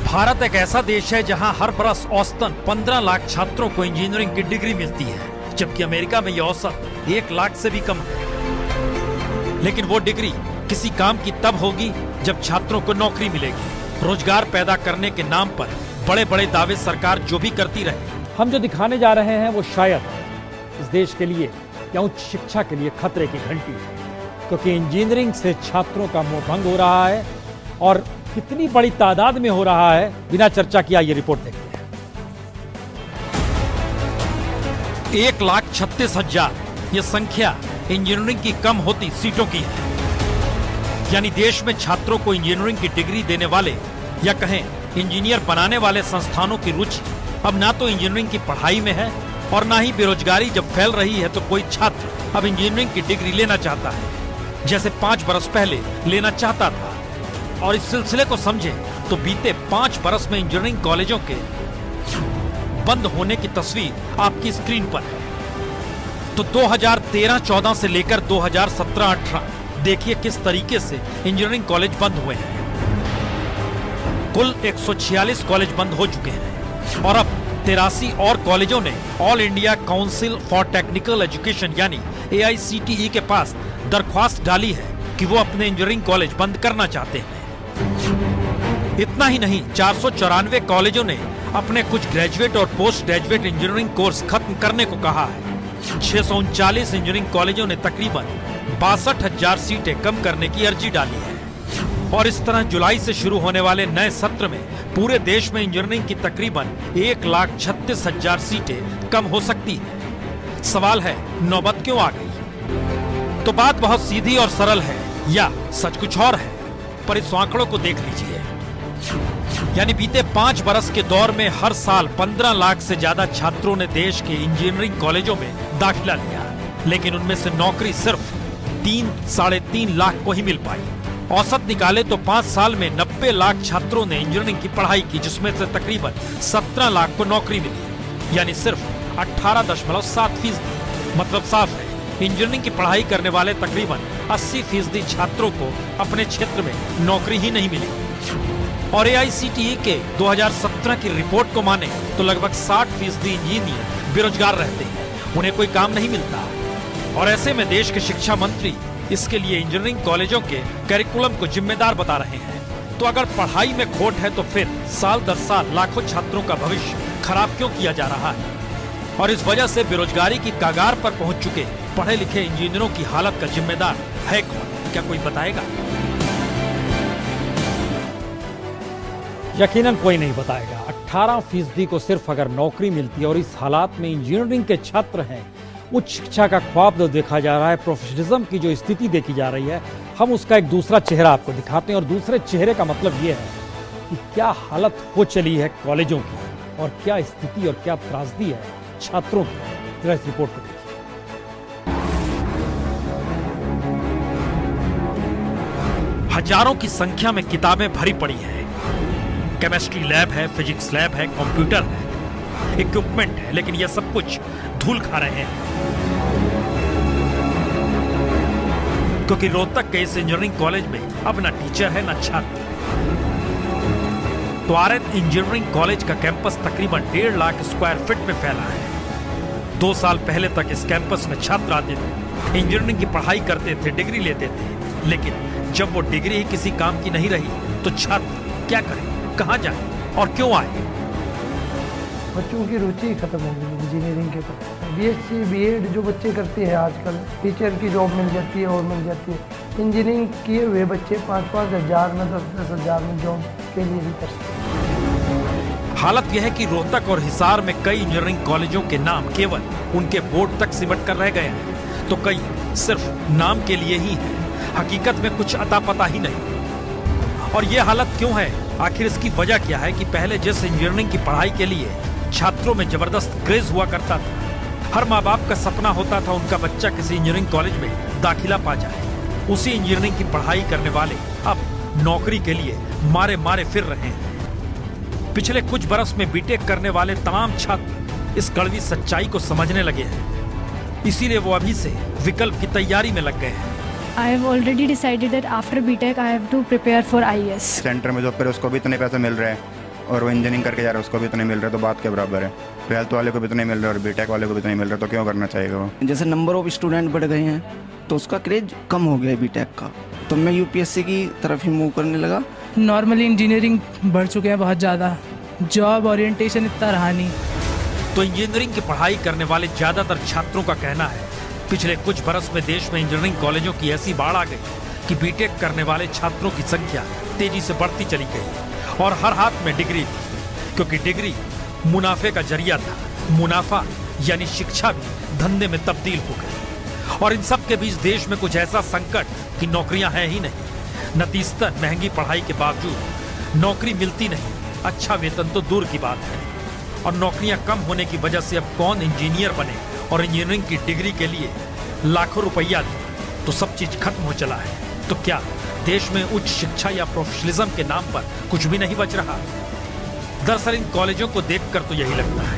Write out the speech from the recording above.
भारत एक ऐसा देश है जहां हर बरस औसतन 15 लाख छात्रों को इंजीनियरिंग की डिग्री मिलती है, जबकि अमेरिका में यह औसत 1 लाख से भी कम है। लेकिन वो डिग्री किसी काम की तब होगी जब छात्रों को नौकरी मिलेगी। रोजगार पैदा करने के नाम पर बड़े बड़े दावे सरकार जो भी करती रहे, हम जो दिखाने जा रहे हैं वो शायद इस देश के लिए या उच्च शिक्षा के लिए खतरे की घंटी है, क्योंकि इंजीनियरिंग से छात्रों का मोहभंग हो रहा है और कितनी बड़ी तादाद में हो रहा है, बिना चर्चा किया ये रिपोर्ट देखते हैं। 1,36,000 ये संख्या इंजीनियरिंग की कम होती सीटों की है। यानी देश में छात्रों को इंजीनियरिंग की डिग्री देने वाले या कहें इंजीनियर बनाने वाले संस्थानों की रुचि अब ना तो इंजीनियरिंग की पढ़ाई में है और ना ही बेरोजगारी जब फैल रही है तो कोई छात्र अब इंजीनियरिंग की डिग्री लेना चाहता है जैसे 5 बरस पहले लेना चाहता था। और इस सिलसिले को समझे तो बीते 5 बरस में इंजीनियरिंग कॉलेजों के बंद होने की तस्वीर आपकी स्क्रीन पर है। तो 2013-14 से लेकर 2017-18 देखिए किस तरीके से इंजीनियरिंग कॉलेज बंद हुए हैं। कुल 146 कॉलेज बंद हो चुके हैं और अब 83 और कॉलेजों ने all India council for technical education यानी AICTE के पास दरख्वास्त डाली है कि वो अपने इंजीनियरिंग कॉलेज बंद करना चाहते हैं। इतना ही नहीं, 494 कॉलेजों ने अपने कुछ ग्रेजुएट और पोस्ट ग्रेजुएट इंजीनियरिंग कोर्स खत्म करने को कहा है। 639 इंजीनियरिंग कॉलेजों ने तकरीबन 62,000 सीटें कम करने की अर्जी डाली है। और इस तरह जुलाई से शुरू होने वाले नए सत्र में पूरे देश में इंजीनियरिंग की तकरीबन 1,36,000 सीटें कम हो सकती है। सवाल है, नौबत क्यों आ गई? तो बात बहुत सीधी और सरल है, या सच कुछ और है, पर इस आंकड़ों को देख लीजिए। यानी बीते 5 बरस के दौर में हर साल 15 लाख से ज्यादा छात्रों ने देश के इंजीनियरिंग कॉलेजों में दाखिला लिया, लेकिन उनमें से नौकरी सिर्फ 3-3.5 लाख को ही मिल पाई। औसत निकाले तो 5 साल में 90 लाख छात्रों ने इंजीनियरिंग की पढ़ाई की, जिसमें से तकरीबन 17 लाख को नौकरी मिली, यानी सिर्फ 18.7%। मतलब साफ है, इंजीनियरिंग की पढ़ाई करने वाले तकरीबन 80% छात्रों को अपने क्षेत्र में नौकरी ही नहीं मिली। और AICTE के 2017 की रिपोर्ट को माने तो लगभग 60% इंजीनियर बेरोजगार रहते हैं, उन्हें कोई काम नहीं मिलता। और ऐसे में देश के शिक्षा मंत्री इसके लिए इंजीनियरिंग कॉलेजों के करिकुलम को जिम्मेदार बता रहे हैं। तो अगर पढ़ाई में खोट है तो फिर साल दर साल लाखों छात्रों का भविष्य खराब क्यों किया जा रहा है? और इस वजह से बेरोजगारी की कगार पर पहुंच चुके पढ़े लिखे इंजीनियरों की हालत का जिम्मेदार है कौन? क्या कोई बताएगा? यकीनन कोई नहीं बताएगा। 18% को सिर्फ अगर नौकरी मिलती है और इस हालात में इंजीनियरिंग के छात्र हैं, उच्च शिक्षा का ख्वाब जो देखा जा रहा है, प्रोफेशनलिज्म की जो स्थिति देखी जा रही है, हम उसका एक दूसरा चेहरा आपको दिखाते हैं। और दूसरे चेहरे का मतलब ये है कि क्या हालत हो चली है कॉलेजों की और क्या स्थिति और क्या त्रासदी है छात्रों की। जरा इस रिपोर्ट को देखिए। हजारों की संख्या में किताबें भरी पड़ी हैं। केमिस्ट्री लैब है, फिजिक्स लैब है, कंप्यूटर है, इक्विपमेंट है, लेकिन यह सब कुछ धूल खा रहे हैं, क्योंकि रोहतक के इस इंजीनियरिंग कॉलेज में अब ना टीचर है ना छात्र। तो RN इंजीनियरिंग कॉलेज का कैंपस तकरीबन 1.5 लाख स्क्वायर फीट में फैला है। 2 साल पहले तक इस कैंपस में छात्र आते थे, इंजीनियरिंग की पढ़ाई करते थे, डिग्री लेते थे, लेकिन जब वो डिग्री ही किसी काम की नहीं रही तो छात्र क्या करें, कहां जाएं और क्यों आए? बच्चों की रुचि खत्म हो गई इंजीनियरिंग के प्रति। BSc BEd जो बच्चे करते हैं आजकल, टीचर की जॉब मिल जाती है और मिल जाती है। इंजीनियरिंग किए हुए बच्चे 5-5 हज़ार में 10-10 हज़ार में जॉब के लिए भी कर सकते हैं। हालत यह है कि रोहतक और हिसार में कई इंजीनियरिंग कॉलेजों के नाम केवल उनके बोर्ड तक सिमट कर रह गए हैं, तो कई सिर्फ नाम के लिए ही है, हकीकत में कुछ अता पता ही नहीं। और ये हालत क्यों है? आखिर इसकी वजह क्या है कि पहले जिस इंजीनियरिंग की पढ़ाई के लिए छात्रों में जबरदस्त क्रेज हुआ करता था, हर माँ बाप का सपना होता था उनका बच्चा किसी इंजीनियरिंग कॉलेज में दाखिला पा जाए, उसी इंजीनियरिंग की पढ़ाई करने वाले अब नौकरी के लिए मारे मारे फिर रहे हैं। पिछले कुछ बरस में बीटेक करने वाले तमाम छात्र इस कड़वी सच्चाई को समझने लगे हैं, इसीलिए वो अभी से विकल्प की तैयारी में लग गए हैं। I have already decided that after BTech I have to prepare for IAS. Centre में जॉब करे उसको भी इतने पैसे मिल रहे हैं, और वो इंजीनियरिंग करके जा रहा है उसको भी इतने मिल रहे, तो बात के बराबर है। 12th वाले को भी इतने मिल रहे और बीटेक वाले को भी इतने मिल रहे, तो क्यों करना चाहेगा वो? जैसे नंबर ऑफ स्टूडेंट बढ़ गए हैं तो उसका क्रेज कम हो गया है बीटेक का, तो मैं यूपीएससी की तरफ ही मूव करने लगा। नॉर्मली इंजीनियरिंग बढ़ चुके हैं बहुत ज़्यादा, जॉब ओरिएंटेशन इतना रहा नहीं। तो इंजीनियरिंग की पढ़ाई करने वाले ज्यादातर छात्रों का कहना है पिछले कुछ बरस में देश में इंजीनियरिंग कॉलेजों की ऐसी बाढ़ आ गई कि बीटेक करने वाले छात्रों की संख्या तेजी से बढ़ती चली गई और हर हाथ में डिग्री थी, क्योंकि डिग्री मुनाफे का जरिया था। मुनाफा यानी शिक्षा भी धंधे में तब्दील हो गई और इन सब के बीच देश में कुछ ऐसा संकट कि नौकरियां हैं ही नहीं। नतीजतन महंगी पढ़ाई के बावजूद नौकरी मिलती नहीं, अच्छा वेतन तो दूर की बात है। और नौकरियां कम होने की वजह से अब कौन इंजीनियर बने और इंजीनियरिंग की डिग्री के लिए लाखों रुपया दे, तो सब चीज खत्म हो चला है। तो क्या देश में उच्च शिक्षा या प्रोफेशनलिज्म के नाम पर कुछ भी नहीं बच रहा? दरअसल इन कॉलेजों को देखकर तो यही लगता है।